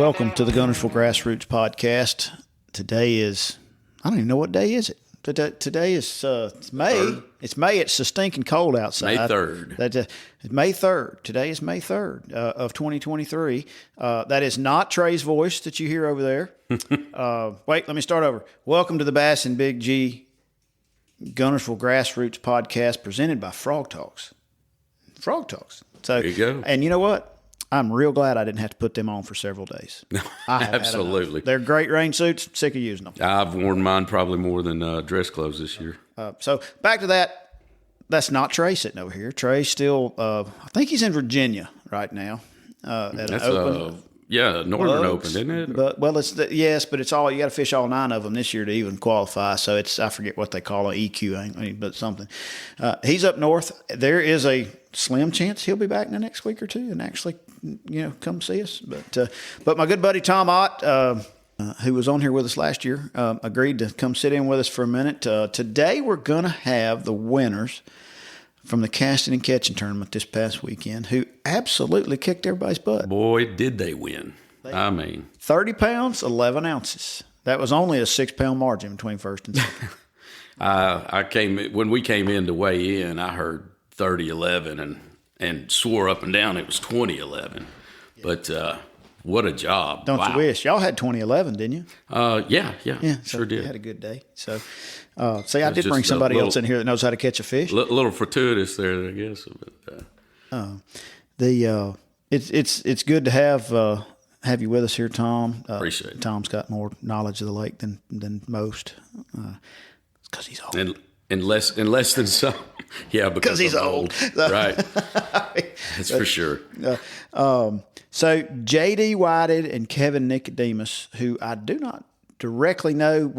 Welcome to the Gunnersville Grassroots Podcast. Today is, I don't even know what day is it. Today is it's May. Third. It's May. It's so stinking cold outside. May 3rd. It's May 3rd. Today is May 3rd of 2023. That is not Trey's voice that you hear over there. Wait, let me start over. Welcome to the Bass and Big G Gunnersville Grassroots Podcast presented by Frog Talks. Frog Talks. So, There you go. And you know what? I'm real glad I didn't have to put them on for several days. Absolutely. They're great rain suits. Sick of using them. I've worn mine probably more than dress clothes this year. So back to that. That's not Trey sitting over here. Trey's still, I think he's in Virginia right now at an open. Northern Open, isn't it? But yes, but it's all you got to fish all 9 of them this year to even qualify. So it's I forget what they call an EQ, but something. He's up north. There is a slim chance he'll be back in the next week or two and actually, come see us. But my good buddy Tom Ott, who was on here with us last year, agreed to come sit in with us for a minute. Today we're gonna have the winners from the Castin and Catchin tournament this past weekend, who absolutely kicked everybody's butt. Boy, did they win. 30 pounds, 11 ounces. That was only a 6-pound margin between first and second. When we came in to weigh in, I heard 30-11 and swore up and down it was 20-11. But what a job. Don't you wish? Y'all had 20-11, didn't you? Yeah, so sure did. You had a good day. So, I did bring somebody else in here that knows how to catch a fish. A little fortuitous there, I guess. But, it's good to have you with us here, Tom. Appreciate it. Tom's got more knowledge of the lake than most. Because he's old. And less than some. Yeah, because he's old. Right. That's for sure. So JD Whited and Kevin Nicodemus, who I do not directly know,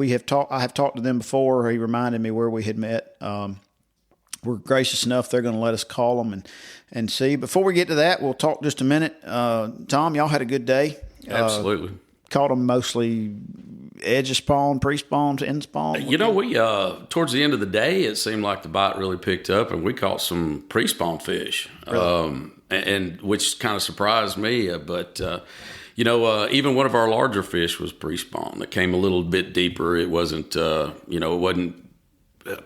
I have talked to them before. He reminded me where we had met. We're gracious enough; they're going to let us call them and see. Before we get to that, we'll talk just a minute. Tom, y'all had a good day. Absolutely. Caught them mostly edge of spawn, pre-spawn, end spawn. We towards the end of the day, it seemed like the bite really picked up, and we caught some pre-spawn fish, really? and which kind of surprised me. But even one of our larger fish was pre-spawn. That came a little bit deeper. It wasn't, it wasn't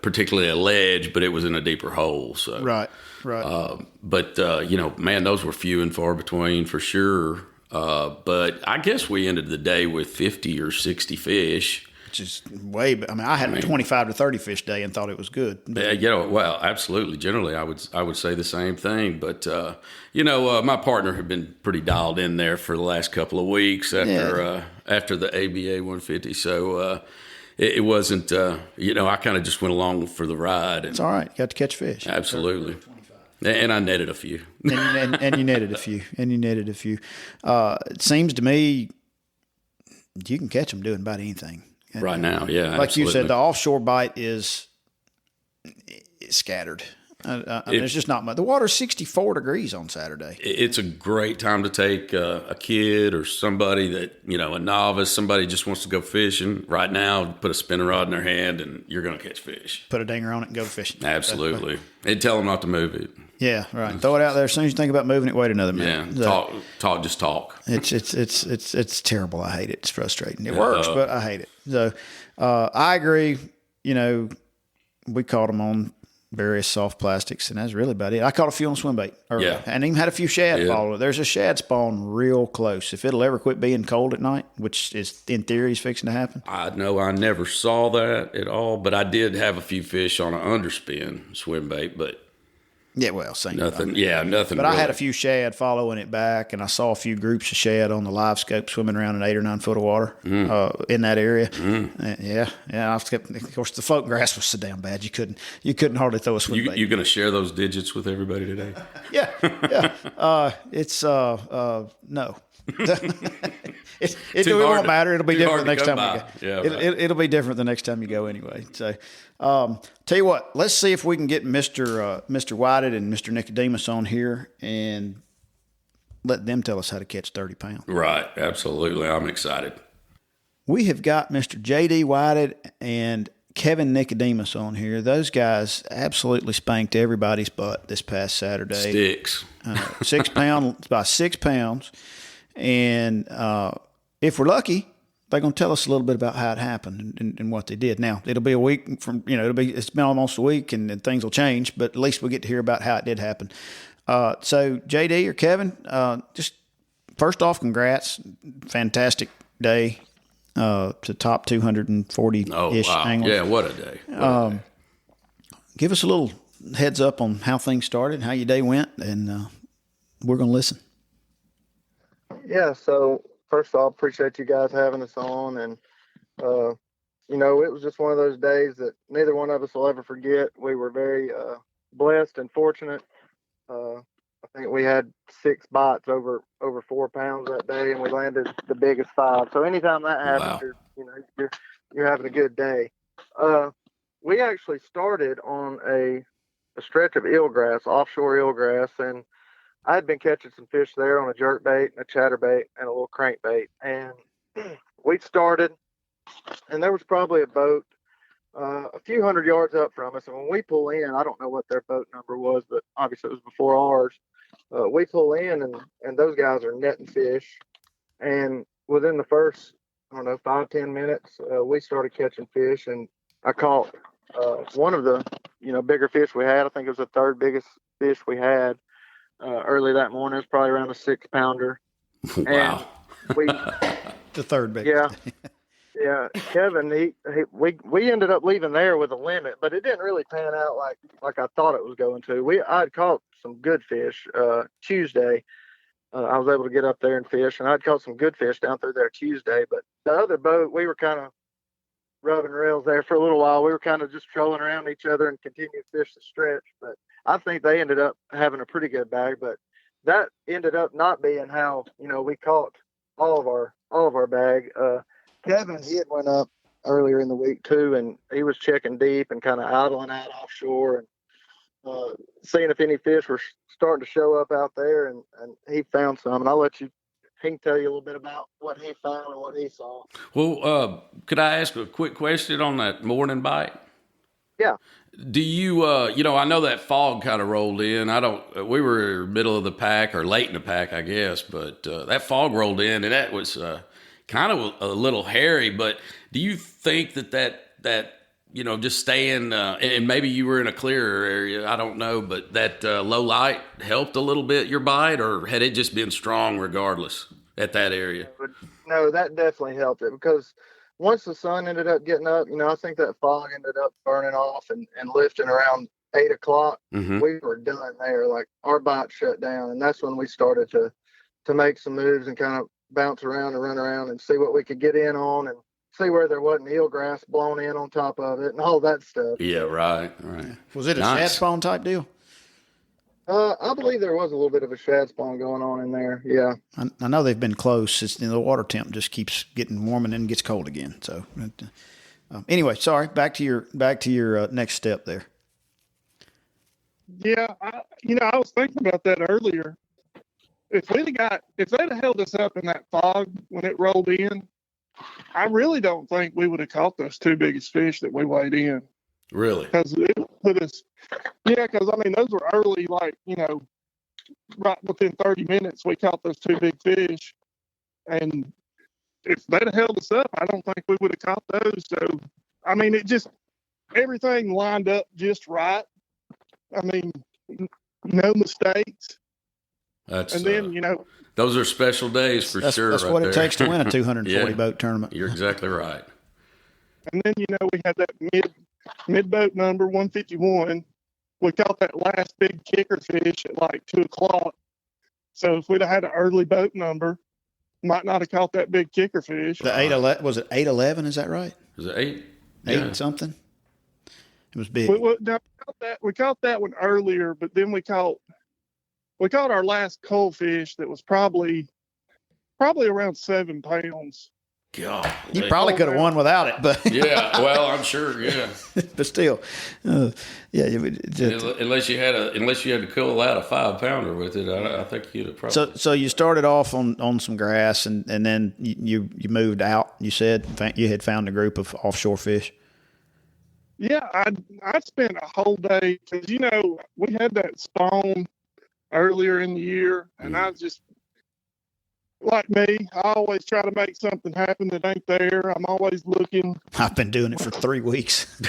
particularly a ledge, but it was in a deeper hole. So right. Man, those were few and far between for sure. But I guess we ended the day with 50 or 60 fish. Which is I had a 25 to 30 fish day and thought it was good. Well, absolutely. Generally, I would say the same thing. But, my partner had been pretty dialed in there for the last couple of weeks after the ABA 150. So it wasn't, I kind of just went along for the ride. And, it's all right. You got to catch fish. Absolutely. And I netted a few. and you netted a few. It seems to me you can catch them doing about anything. Right now, yeah. Like absolutely. you said, the offshore bite is scattered. It's just not much. The water's 64 degrees on Saturday. It's a great time to take a kid or somebody that, a novice, somebody just wants to go fishing. Right now, put a spinning rod in their hand and you're going to catch fish. Put a dinger on it and go fishing. Absolutely. And tell them not to move it. Yeah, right. Throw it out there. As soon as you think about moving it, wait another minute. Yeah, just talk. It's terrible. I hate it. It's frustrating. It works, but I hate it. So I agree. We caught them on various soft plastics, and that's really about it. I caught a few on swim bait earlier, and even had a few shad follow it. There's a shad spawn real close. If it'll ever quit being cold at night, which is in theory is fixing to happen. I know I never saw that at all, but I did have a few fish on an underspin swim bait, but yeah, well, same. Nothing. Yeah, nothing. But really. I had a few shad following it back, and I saw a few groups of shad on the live scope swimming around in 8 or 9 foot of water in that area. Yeah. Of course, the floating grass was so damn bad you couldn't hardly throw a swim bait. You going to share those digits with everybody today? Yeah. It's no. It won't matter. It'll be different the next time we go. It'll be different the next time you go anyway. So, tell you what, let's see if we can get Mr. Whited and Mr. Nicodemus on here and let them tell us how to catch 30 pounds. Right. Absolutely. I'm excited. We have got Mr. JD Whited and Kevin Nicodemus on here. Those guys absolutely spanked everybody's butt this past Saturday. Sticks. 6 pounds, by 6 pounds. And if we're lucky, they're going to tell us a little bit about how it happened and what they did. Now, it'll be a week from, it's been almost a week and things will change, but at least we get to hear about how it did happen. So JD or Kevin, just first off, congrats. Fantastic day, to top 240-ish anglers. Yeah, what a day. Give us a little heads up on how things started, how your day went, and we're going to listen. Yeah, so first of all, appreciate you guys having us on. And, it was just one of those days that neither one of us will ever forget. We were very blessed and fortunate. I think we had 6 bites over 4 pounds that day, and we landed the biggest 5. So anytime that happens, wow. you're having a good day. We actually started on a stretch of eelgrass, offshore eelgrass, and I had been catching some fish there on a jerkbait, a chatterbait, and a little crankbait. And we started, and there was probably a boat a few hundred yards up from us. And when we pull in, I don't know what their boat number was, but obviously it was before ours. We pull in, and those guys are netting fish. And within the first, 5-10 minutes, we started catching fish. And I caught one of the, bigger fish we had. I think it was the third biggest fish we had. Early that morning, it was probably around a 6-pounder. Wow. And the third biggest. Yeah. Kevin, we ended up leaving there with a limit, but it didn't really pan out like I thought it was going to. I'd caught some good fish Tuesday. I was able to get up there and fish, and I'd caught some good fish down through there Tuesday. But the other boat, we were kind of rubbing rails there for a little while. We were kind of just trolling around each other and continuing to fish the stretch. But I think they ended up having a pretty good bag. But that ended up not being how we caught all of our bag. Kevin, he had went up earlier in the week too, and he was checking deep and kind of idling out offshore and seeing if any fish were starting to show up out there, and he found some. And he can tell you a little bit about what he found and what he saw. Well, could I ask a quick question on that morning bite? Yeah. Do you, I know that fog kind of rolled in. We were middle of the pack or late in the pack, I guess, but that fog rolled in, and that was kind of a little hairy. But do you think that just staying, and maybe you were in a clearer area, I don't know, but that low light helped a little bit your bite, or had it just been strong regardless at that area? No, that definitely helped it, because once the sun ended up getting up, I think that fog ended up burning off and lifting around 8 o'clock. Mm-hmm. We were done there. Like, our bite shut down, and that's when we started to make some moves and kind of bounce around and run around and see what we could get in on and see where there wasn't eelgrass blown in on top of it and all that stuff. Yeah, right. Was it a shad spawn type deal? I believe there was a little bit of a shad spawn going on in there. Yeah. I know they've been close. The water temp just keeps getting warm and then gets cold again. So anyway, sorry. Back to your next step there. Yeah, I was thinking about that earlier. If they'd have held us up in that fog when it rolled in, I really don't think we would have caught those 2 biggest fish that we weighed in. Really? Because it put us, because those were early, right within 30 minutes, we caught those 2 big fish. And if they'd have held us up, I don't think we would have caught those. So, it just, everything lined up just right. No mistakes. And then, those are special days for sure. That's what it takes to win a 240 boat tournament. You're exactly right. And then, we had that mid boat number 151. We caught that last big kicker fish at 2 o'clock. So if we'd have had an early boat number, might not have caught that big kicker fish. The 811, was it 811? Is that right? Was it 8? 8 something? It was big. We caught that one earlier, but then we caught our last cold fish that was probably around 7 pounds. God, you probably could have won without it, but yeah, well, I'm sure, yeah, but still, unless you had to cull out a 5-pounder with it, I think you'd have probably. So you started off on some grass, and then you moved out. You said you had found a group of offshore fish. Yeah, I spent a whole day because we had that spawn earlier in the year, and like me, I always try to make something happen that ain't there. I'm always looking. I've been doing it for 3 weeks.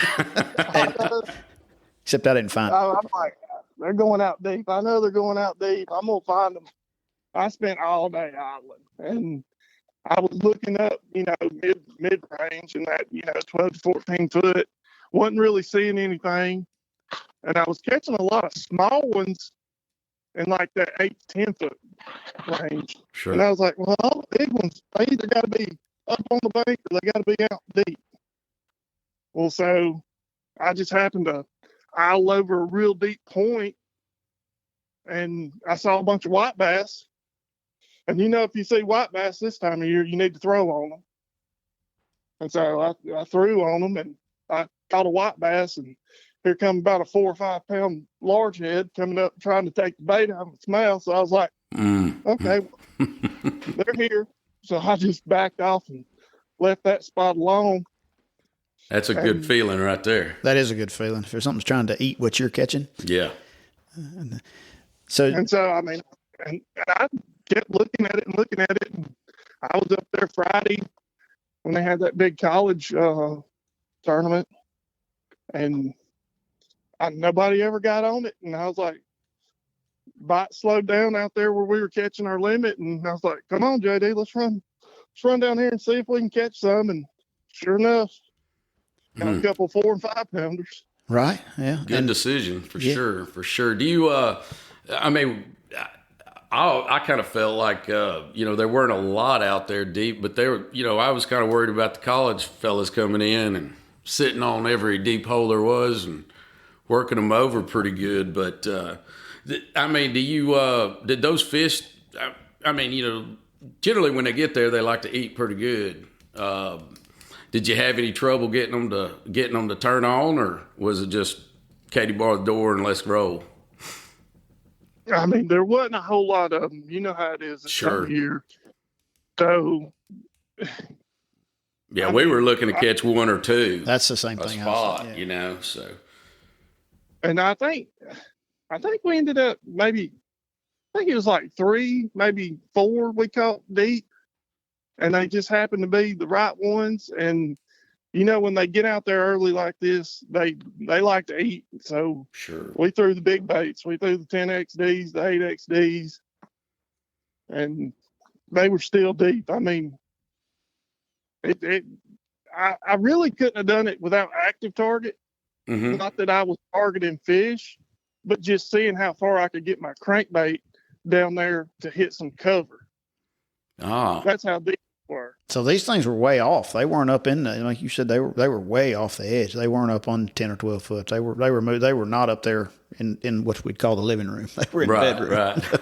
Except I didn't find it. I'm like, they're going out deep. I know they're going out deep. I'm gonna find them. I spent all day idling, and I was looking up, mid range and that, 12 to 14 foot. Wasn't really seeing anything, and I was catching a lot of small ones in like that 8 to 10 foot range. Sure. And I was like, well, all the big ones, they either got to be up on the bank or they got to be out deep. Well, so I just happened to idle over a real deep point, and I saw a bunch of white bass. And if you see white bass this time of year, you need to throw on them. And so I threw on them, and I caught a white bass, and here come about a 4 or 5 pound large head coming up trying to take the bait out of its mouth. So I was like, okay, they're here. So I just backed off and left that spot alone. That's a good feeling right there. That is a good feeling. If there's something's trying to eat what you're catching. Yeah. So I mean, and I kept looking at it. And I was up there Friday when they had that big college tournament, and nobody ever got on it. And I was like, bite slowed down out there where we were catching our limit. And I was like, come on, JD, let's run down here and see if we can catch some. And sure enough, got a couple 4 and 5 pounders. Right. Yeah. Good decision for sure. Do you, I kind of felt like, there weren't a lot out there deep, but they were, I was kind of worried about the college fellas coming in and sitting on every deep hole there was and working them over pretty good. But, do you, did those fish, generally when they get there, they like to eat pretty good. Did you have any trouble getting them to turn on, or was it just Katie bar the door and let's roll? There wasn't a whole lot of them. You know how it is this time of year. So, yeah, we were looking to catch 1 or 2. That's the same thing. Spot, so. And I think we ended up maybe, I think it was like 3, maybe 4 we caught deep. And they just happened to be the right ones. And, when they get out there early like this, they like to eat. So sure, we threw the big baits. We threw the 10XDs, the 8XDs, and they were still deep. I really couldn't have done it without active target. Mm-hmm. Not that I was targeting fish, but just seeing how far I could get my crankbait down there to hit some cover. That's how deep they were. So these things were way off. They weren't up in the, like you said, they were way off the edge. They weren't up on 10 or 12 foot. They were not up there in what we'd call the living room. They were in the bedroom. Right.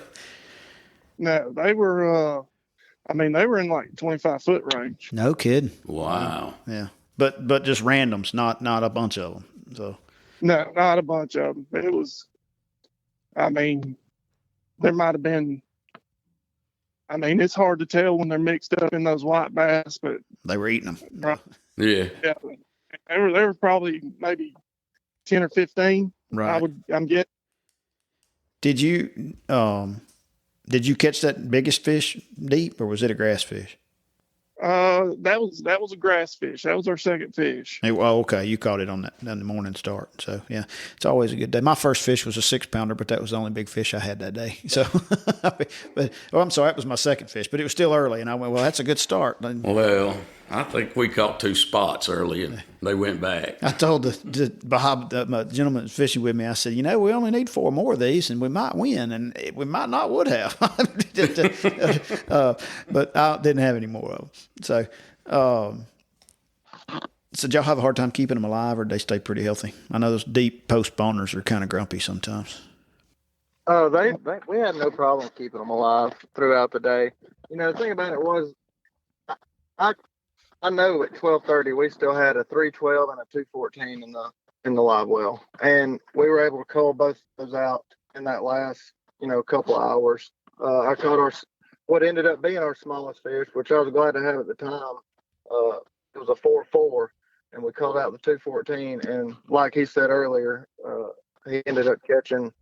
No, they were. They were in like 25 foot range. No kidding. Wow. Yeah, but just randoms, not a bunch of them. So. No, not a bunch of them. It was. There might have been. It's hard to tell when they're mixed up in those white bass, but they were eating them. Right. Yeah. They were probably maybe 10 or 15. Right. I'm getting. Did you catch that biggest fish deep, or was it a grass fish? That was a grass fish. That was our second fish. Oh, okay. You caught it on the morning start. So yeah, it's always a good day. My first fish was a 6 pounder, but that was the only big fish I had that day. So, I'm sorry, that was my second fish, but it was still early, and I went, well, that's a good start. Well, I think we caught 2 spots early, and they went back. I told my gentleman that's fishing with me, I said, we only need 4 more of these, and we might win, and we might not would have. But I didn't have any more of them. So, did y'all have a hard time keeping them alive, or did they stay pretty healthy? I know those deep post spawners are kind of grumpy sometimes. We had no problem keeping them alive throughout the day. The thing about it was, I know at 12:30 we still had a 312 and a 214 in the live well, and we were able to cull both of those out in that last couple of hours. I caught what ended up being our smallest fish, which I was glad to have at the time. It was a 4.4, and we caught out the 214. And like he said earlier, he ended up catching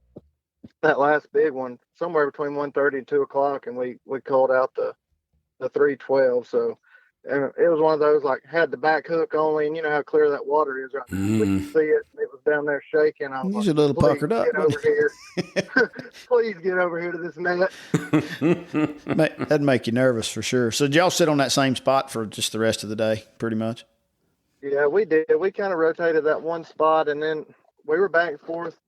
that last big one somewhere between 1:30 and 2 o'clock, and we called out the the 312. So, and it was one of those like had the back hook only, and you know how clear that water is right now. We could see it. It was down there shaking. I was He's like, a little "Please puckered up. get over here. Please get over here to this net." That'd make you nervous for sure. So did y'all sit on that same spot for just the rest of the day, pretty much? Yeah, we did. We kind of rotated that one spot, and then we were back and forth.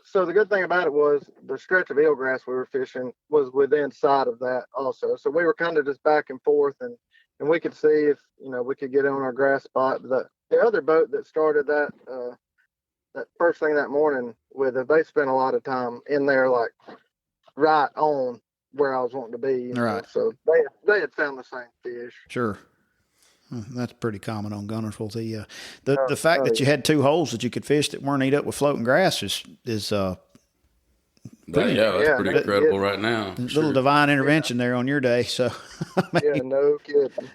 So the good thing about it was the stretch of eelgrass we were fishing was within sight of that also. So we were kind of just back and forth, and we could see if, you know, we could get on our grass spot. The other boat that started that first thing that morning with it, they spent a lot of time in there, like right on where I was wanting to be. You know? Right. So they had found the same fish. Sure. That's pretty common on Gunnersville. The fact that you had 2 holes that you could fish that weren't eat up with floating grass is that's pretty incredible right now. Little divine intervention there on your day. So, yeah, no kidding.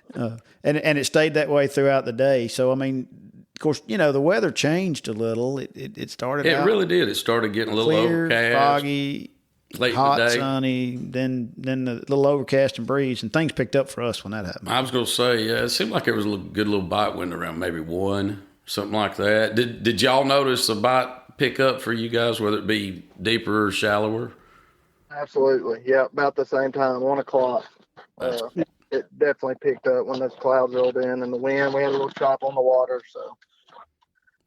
And it stayed that way throughout the day. So, I mean, of course, you know, the weather changed a little. It started out. It really did. It started getting a little clear, overcast, foggy, late hot, in the day. sunny, then the little overcast and breeze, and things picked up for us when that happened. I was going to say, yeah, it seemed like there was a good little bite wind around, maybe 1, something like that. Did y'all notice a bite pick up for you guys, whether it be deeper or shallower? Absolutely. Yeah, about the same time, 1 o'clock. It definitely picked up when those clouds rolled in and the wind. We had a little chop on the water, so.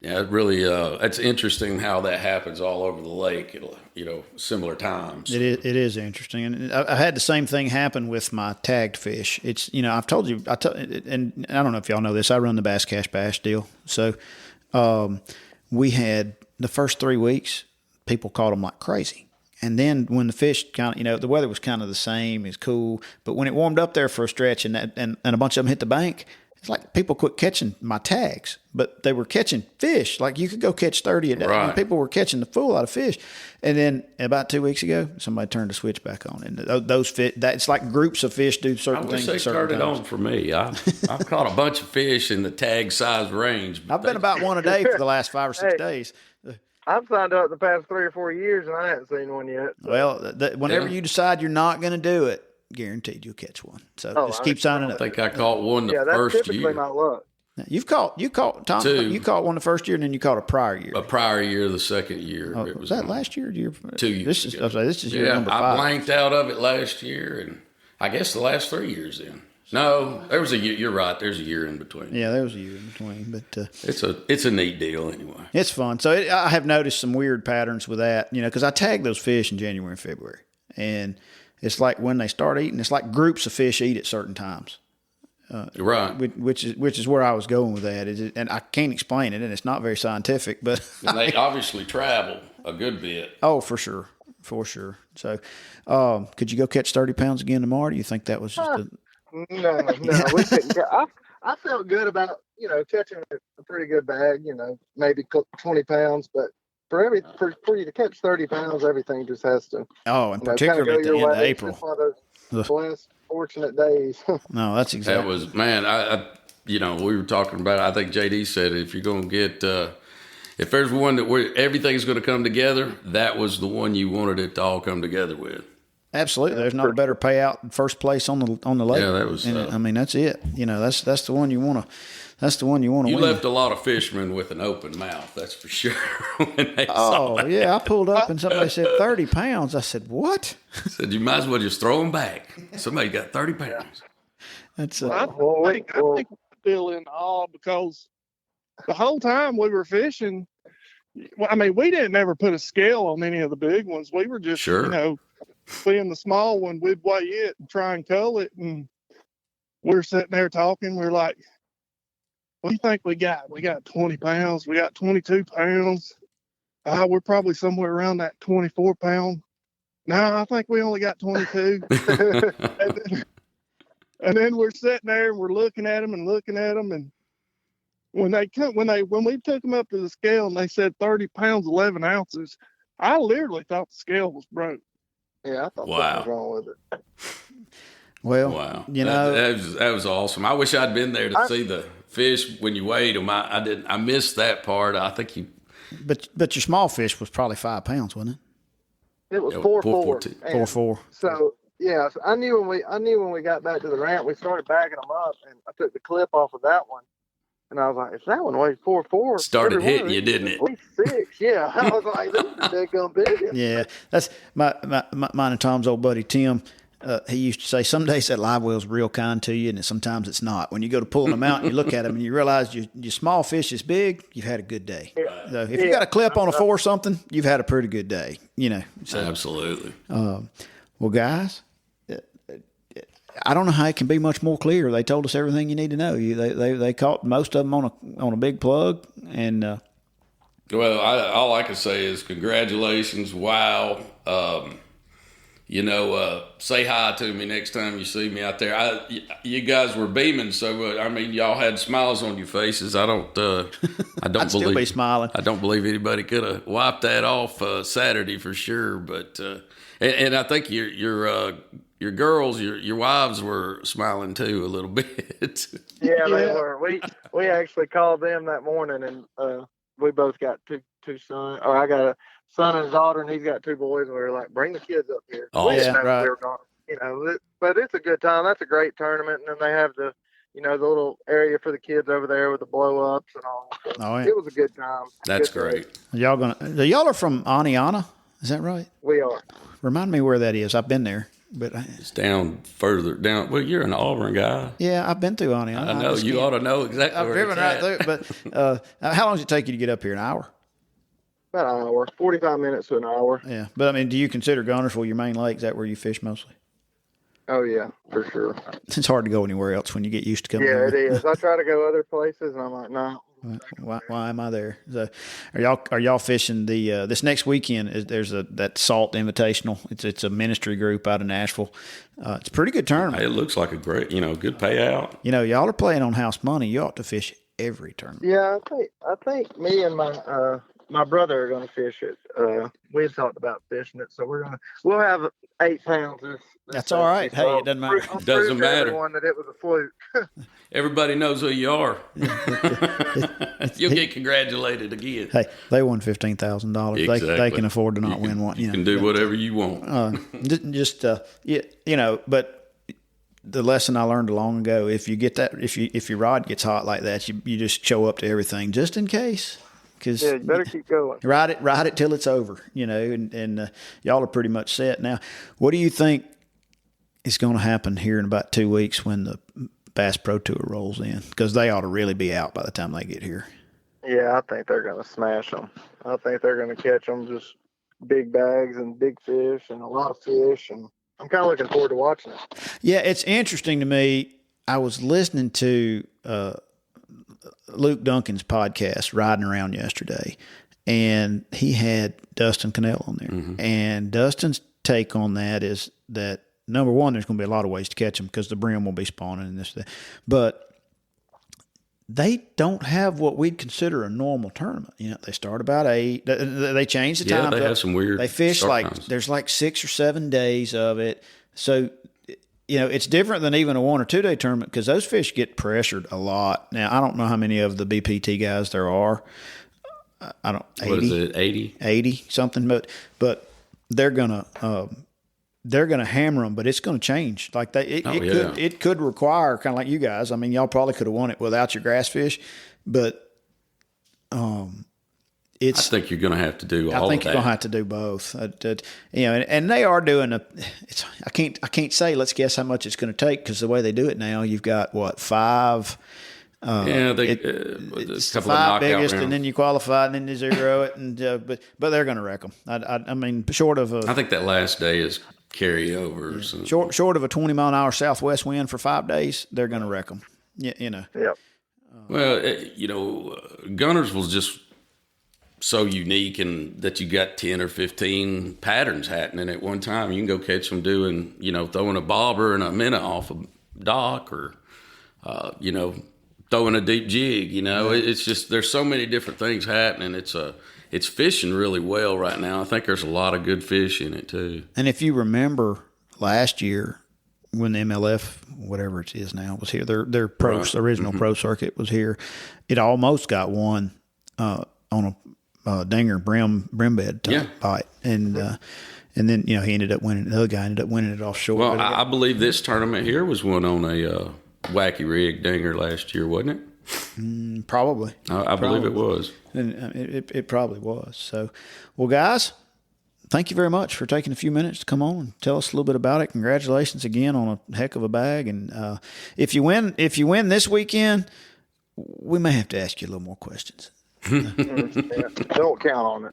Yeah, it really, it's interesting how that happens all over the lake, you know, similar times. It is interesting. And I had the same thing happen with my tagged fish. It's, you know, I've told you, and I don't know if y'all know this, I run the Bass Cash Bash deal. So we had the first 3 weeks, people caught them like crazy. And then when the fish kind of, you know, the weather was kind of the same, it's cool. But when it warmed up there for a stretch and a bunch of them hit the bank, it's like people quit catching my tags, but they were catching fish. Like you could go catch 30 a day. Right. And people were catching the full out of fish. And then about 2 weeks ago, somebody turned the switch back on. And those fish, it's like groups of fish do certain things. I wish they turned it on for me. I've caught a bunch of fish in the tag size range. I've been about 1 a day for the last 5 or 6 days. I've signed up the past 3 or 4 years and I haven't seen one yet. So. Well, whenever you decide you're not going to do it, guaranteed you'll catch one. So just keep signing up. I think I caught one the that's first typically year. My luck. You caught Tom. 2. You caught one the first year, and then you caught a prior year. A prior year, the second year. Oh, was that last year? Or year 2 years. This is year number 5. I blanked out of it last year, and I guess the last 3 years then. No, there was a year. You're right. There's a year in between. Yeah, there was a year in between, but it's a neat deal anyway. It's fun. So I have noticed some weird patterns with that, you know, because I tag those fish in January and February, and it's like when they start eating, it's like groups of fish eat at certain times. Right. Which is where I was going with that. And I can't explain it, and it's not very scientific, but and they obviously travel a good bit. Oh, for sure. So, could you go catch 30 pounds again tomorrow? Do you think that was just No, we couldn't. I felt good about, you know, catching a pretty good bag, you know, maybe 20 pounds, but for you to catch 30 pounds, everything just has to. Oh, and particularly at the end of April. It's one of those less fortunate days. No, that's exactly. That was, man, I you know, we were talking about it. I think JD said if you're going to get, if there's one where everything's going to come together, that was the one you wanted it to all come together with. Absolutely, there's not a better payout than first place on the lake. Yeah, that was. I mean, that's it. You know, that's the one you want to. That's the one you want to win. You left a lot of fishermen with an open mouth. That's for sure. When they saw that. Yeah, I pulled up and somebody said 30 pounds. I said, what? I said, you might as well just throw them back. Somebody got 30 pounds. That's. I think we're still in awe because the whole time we were fishing. Well, I mean, we didn't ever put a scale on any of the big ones. We were just, you know, seeing the small one, we'd weigh it and try and cull it. And we're sitting there talking. We're like, what do you think we got? We got 20 pounds. We got 22 pounds. We're probably somewhere around that 24 pound. No, I think we only got 22. and then we're sitting there and we're looking at them. And when we took them up to the scale and they said 30 pounds, 11 ounces, I literally thought the scale was broke. Yeah, I thought something was wrong with it. Well, wow, you know, that was awesome. I wish I'd been there to see the fish when you weighed them. I didn't. I missed that part. I think you. But your small fish was probably 5 pounds, wasn't it? It was 4.4. 4.4. So Yeah, so I knew when we got back to the ramp, we started backing them up, and I took the clip off of that one, and I was like, if that one weighs 4.4, Started hitting you, didn't it? At least 6. Yeah, I was like, this is big gum big. Yeah, that's mine and Tom's old buddy Tim. He used to say, some days that live well's real kind to you, and sometimes it's not. When you go to pulling them out and you look at them and you realize your small fish is big, you've had a good day. Yeah. So if you got a clip on a 4 something, you've had a pretty good day. So, absolutely. Well, guys, I don't know how it can be much more clear. They told us everything you need to know. They caught most of them on a big plug, and well, all I can say is congratulations. Wow. Say hi to me next time you see me out there. You guys were beaming, so I mean, y'all had smiles on your faces. I don't I'd believe still be smiling. I don't believe anybody could have wiped that off Saturday for sure. But and I think your girls, your wives were smiling too a little bit. Yeah, they were. We actually called them that morning, and we both got two sons. Or I got a son and a daughter, and he's got 2 boys. And we were like, bring the kids up here. Oh, we didn't yeah, know right. they were gone, but it's a good time. That's a great tournament, and then they have the little area for the kids over there with the blow ups and all. So Oh, yeah. It was a good time. That's Good great. Y'all are from Aniana? Is that right? We are. Remind me where that is. I've been there, but It's down further down. Well, you're an Auburn guy. yeah, I've been through Aniana. I know you ought to know exactly I've where driven it's right at. through. But how long does it take you to get up here? An hour? About an hour, 45 minutes to an hour. Yeah, but I mean, do you consider Guntersville your main lake? Is that where you fish mostly? Oh yeah, for sure. It's hard to go anywhere else when you get used to coming. Yeah, over. it is. I try to go other places, and I'm like, no. Why am I there? So, are y'all fishing the this next weekend? There's that Salt Invitational. It's a ministry group out of Nashville. It's a pretty good tournament. It looks like a great, good payout. Y'all are playing on house money. You ought to fish every tournament. Yeah, I think me and my brother are going to fish it. We had talked about fishing it, so we'll have 8 pounds. This That's all right. Hey, it doesn't matter. Doesn't matter. Everyone that it was a fluke. Everybody knows who you are. You'll get congratulated again. Hey, they won $15,000. Exactly. They can afford to not win one. You can do whatever you want. But the lesson I learned long ago: if you get that, if your rod gets hot like that, you just show up to everything just in case. Cause Yeah, you better keep going. ride it till it's over. And y'all are pretty much set now. What do you think is going to happen here in about 2 weeks when the Bass Pro Tour rolls in? Because they ought to really be out by the time they get here. Yeah, I think they're going to smash them. I think they're going to catch them, just big bags and big fish and a lot of fish. And I'm kind of looking forward to watching it. Yeah, it's interesting to me. I was listening to Luke Duncan's podcast, Riding Around, yesterday, and he had Dustin Cannell on there. Mm-hmm. And Dustin's take on that is that, number one, there's going to be a lot of ways to catch them because the brim will be spawning and this, that. But they don't have what we'd consider a normal tournament. They start about 8. They change the time. Yeah, they have some weird. They fish times. There's 6 or 7 days of it. So, it's different than even a 1 or 2 day tournament because those fish get pressured a lot. Now, I don't know how many of the BPT guys there are. I don't. 80, what is it? 80? 80 something. But they're gonna hammer them. But it's gonna change. Like it could require kind of like you guys. I mean, y'all probably could have won it without your grass fish, but I think you're going to have to do all of that. I think you're going to have to do both. And they are doing I can't say let's guess how much it's going to take because the way they do it now, you've got 5. It's the 5 biggest, and then you qualify, and then you zero it, and but they're going to wreck them. I mean, short of I think that last day is carryovers. Yeah. Short of a 20-mile-an-hour southwest wind for 5 days, they're going to wreck them. Yep. Well, Guntersville's just so unique in that you got 10 or 15 patterns happening at one time. You can go catch them doing, throwing a bobber and a minnow off a dock or, throwing a deep jig. It's just there's so many different things happening. It's fishing really well right now. I think there's a lot of good fish in it too. And if you remember last year when the MLF, whatever it is now, was here, their pro, right. Original pro circuit was here, it almost got won on a dinger brim bed type bite. And And then, he ended up winning. The other guy ended up winning it offshore. Well, I believe this tournament here was won on a wacky rig dinger last year, wasn't it? Probably. I believe it was. And it probably was. So, well, guys, thank you very much for taking a few minutes to come on and tell us a little bit about it. Congratulations again on a heck of a bag. And if you win this weekend, we may have to ask you a little more questions. Yeah, don't count on it.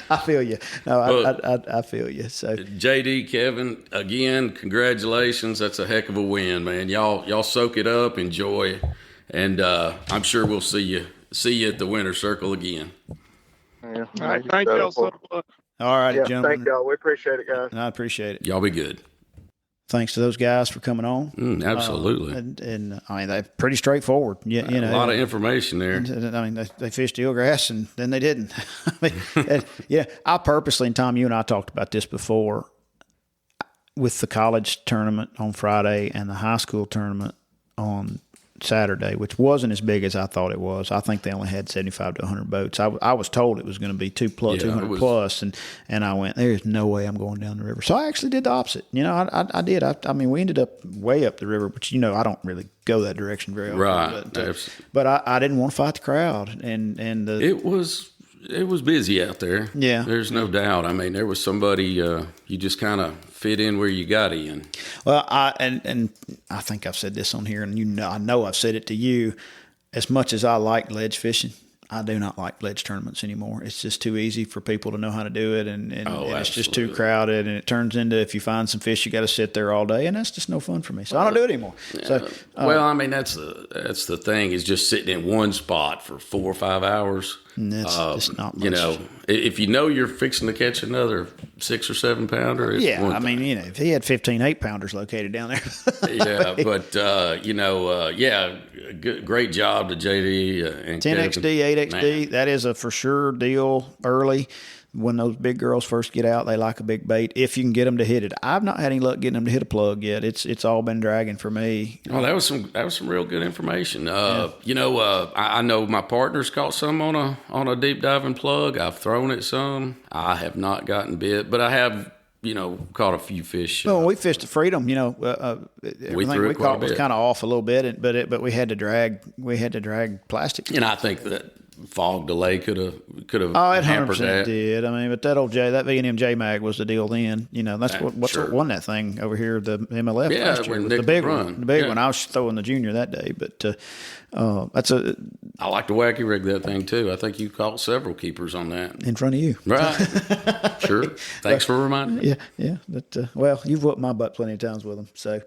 I feel you. No, I feel you. So, JD, Kevin, again, congratulations. That's a heck of a win, man. Y'all soak it up, enjoy, and I'm sure we'll see you at the winner's circle again. Yeah, All right, thank y'all so much. all right, yeah, gentlemen. thank y'all. We appreciate it, guys. I appreciate it. Y'all be good. Thanks to those guys for coming on. Absolutely. And I mean, they're pretty straightforward. A lot of information there. I mean, they fished eelgrass and then they didn't. I mean, I purposely, and Tom, you and I talked about this before, with the college tournament on Friday and the high school tournament on Saturday, which wasn't as big as I thought it was. I think they only had 75 to 100 boats. I was told it was going to be 200 plus, and I went, there's no way I'm going down the river. So I actually did the opposite. I did. I mean, we ended up way up the river, but I don't really go that direction very often. Right. But I didn't want to fight the crowd, and it was busy out there. Yeah, there's no doubt. I mean, there was somebody you just kind of fit in where you got in. Well, I think I've said this on here, and I know I've said it to you. As much as I like ledge fishing, I do not like ledge tournaments anymore. It's just too easy for people to know how to do it, and it's just too crowded, and it turns into, if you find some fish, you got to sit there all day, and that's just no fun for me. So I don't do it anymore. Yeah. So, well, I mean, that's the thing, is just sitting in one spot for 4 or 5 hours. That's just not much. If you're fixing to catch another 6 or 7 pounder, it's one thing. Mean, if he had 15 8-pounders located down there. Yeah, but great job to JD and 10XD, 8XD. That is a for sure deal early. When those big girls first get out, they like a big bait if you can get them to hit it. I've not had any luck getting them to hit a plug yet. It's all been dragging for me. Oh, that was some real good information. I know my partner's caught some on a deep diving plug. I've thrown it some. I have not gotten bit, but I have caught a few fish. Well, we fished at Freedom. Everything we caught was kind of off a little bit, but we had to drag plastic. And I think that fog delay could have Oh, it hampered 100% that. did. I mean, but that V&M J Mag was the deal then. That's what won that thing over here, the MLF last year. The big one. The big one. I was throwing the junior that day, but I like to wacky rig that thing too. I think you caught several keepers on that. In front of you. Right. Sure. Thanks for reminding me. Yeah. But, you've whooped my butt plenty of times with them. So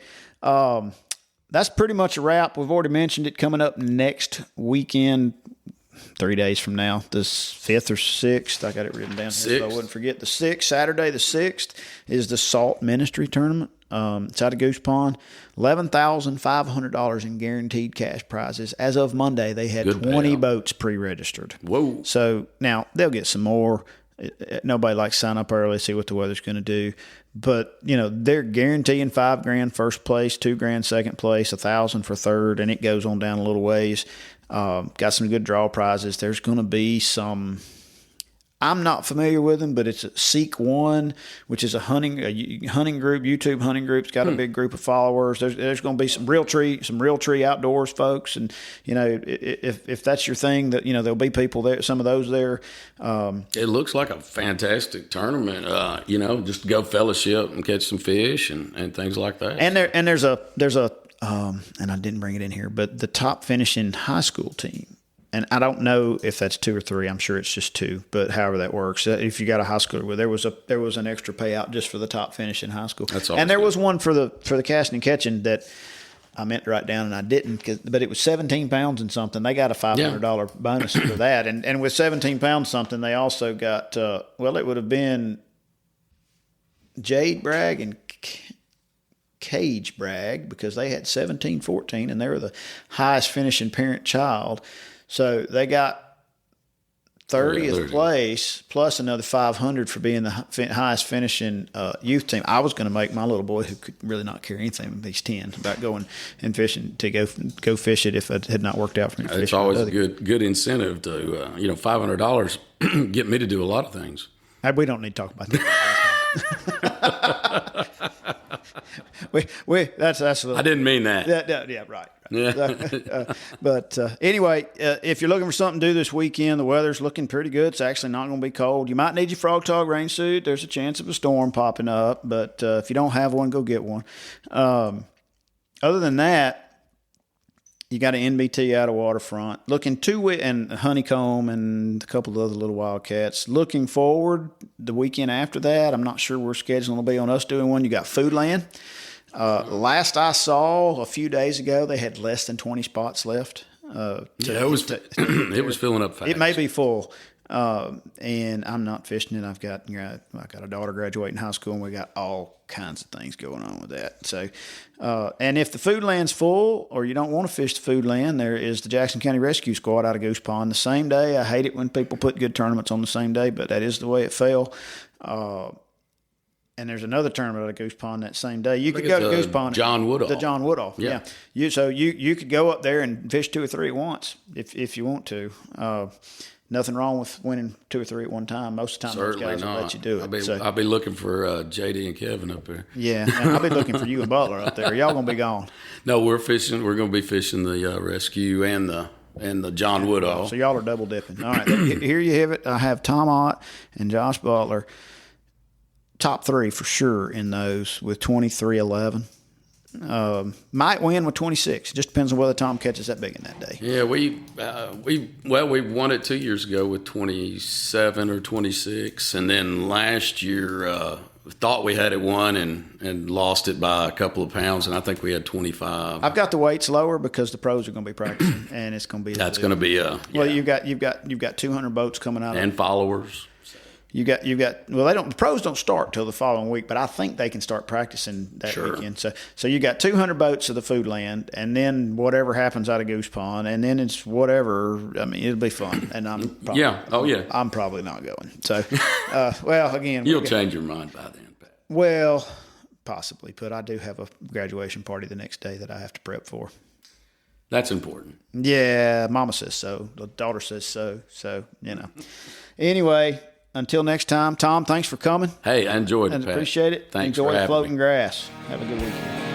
that's pretty much a wrap. We've already mentioned it coming up next weekend. 3 days from now, the 5th or 6th. I got it written down here so I wouldn't forget. The 6th, Saturday the 6th, is the Salt Ministry Tournament. It's out of Goose Pond. $11,500 in guaranteed cash prizes. As of Monday, they had 20 boats pre-registered. Whoa. So now they'll get some more. Nobody likes to sign up early, see what the weather's going to do. But, they're guaranteeing $5,000 first place, $2,000 second place, $1,000 for third, and it goes on down a little ways. Got some good draw prizes. There's going to be some, I'm not familiar with them, but it's a Seek One, which is a hunting group, YouTube hunting group. It's got a big group of followers. There's going to be some real tree outdoors folks. And, if that's your thing, that, there'll be people there, some of those there. It looks like a fantastic tournament, just go fellowship and catch some fish and things like that. And there's a, and I didn't bring it in here, but the top finishing high school team. And I don't know if that's 2 or 3. I'm sure it's just 2, but however that works. If you got a high schooler, there was an extra payout just for the top finish in high school. That's and there was one for the Castin and Catchin that I meant to write down and I didn't, but it was 17 pounds and something. They got a $500 bonus for that. And with 17 pounds something, they also got, it would have been Jade Bragg and Cage Bragg, because they had 17-14 and they were the highest finishing parent-child. So they got 30th place plus another 500 for being the highest finishing youth team. I was going to make my little boy, who could really not care anything when he's 10, about going and fishing, to go fish it if it had not worked out for me. It's always a good incentive to $500 get me to do a lot of things. We don't need to talk about that. That's a little, I didn't mean that. yeah, right. Yeah. But anyway, if you're looking for something to do this weekend, the weather's looking pretty good. It's actually not going to be cold. You might need your Frog Tog rain suit. There's a chance of a storm popping up, but if you don't have one, go get one. Other than that, you got an NBT out of Waterfront. Looking to it, and Honeycomb and a couple of other little Wildcats. Looking forward, the weekend after that, I'm not sure we're scheduling to be on us doing one. You got Foodland. Last I saw a few days ago, they had less than 20 spots left. It was filling up fast. It may be full. And I'm not fishing it. I got a daughter graduating high school, and we got all kinds of things going on with that. So, and if the Foodland's full, or you don't want to fish the Foodland, there is the Jackson County Rescue Squad out of Goose Pond the same day. I hate it when people put good tournaments on the same day, but that is the way it fell. And there's another tournament out of Goose Pond that same day. You could go to Goose Pond. John Woodall. The John Woodall. Yeah. You could go up there and fish 2 or 3 at once if you want to. Nothing wrong with winning 2 or 3 at one time. Most of the time, Certainly those guys will let you do it. I'll be looking for JD and Kevin up there. Yeah, and I'll be looking for you and Butler up there. Y'all gonna be gone. No, we're fishing. We're gonna be fishing the rescue and the John Woodall. So y'all are double dipping. All right, here you have it. I have Tom Ott and Josh Butler, top 3 for sure in those with 23-11. Might win with 26. Just depends on whether Tom catches that big in that day. Yeah, we won it 2 years ago with 27 or 26, and then last year thought we had it won and lost it by a couple of pounds, and I think we had 25. I've got the weights lower because the pros are going to be practicing, and it's going to be. That's going to be well. You've got 200 boats coming out and followers. You got the pros don't start till the following week, but I think they can start practicing that weekend. So you got 200 boats of the Foodland, and then whatever happens out of Goose Pond, and then it's whatever. I mean, it'll be fun, and I'm probably, I'm probably not going. So, well, again, you'll change your mind by then, Pat. Well, possibly, but I do have a graduation party the next day that I have to prep for. That's important. Yeah, Mama says so. The daughter says so. So Anyway. Until next time, Tom, thanks for coming. Hey, I enjoyed it, Pat. Appreciate it. Thanks Enjoy for having floating me. grass. Have a good weekend.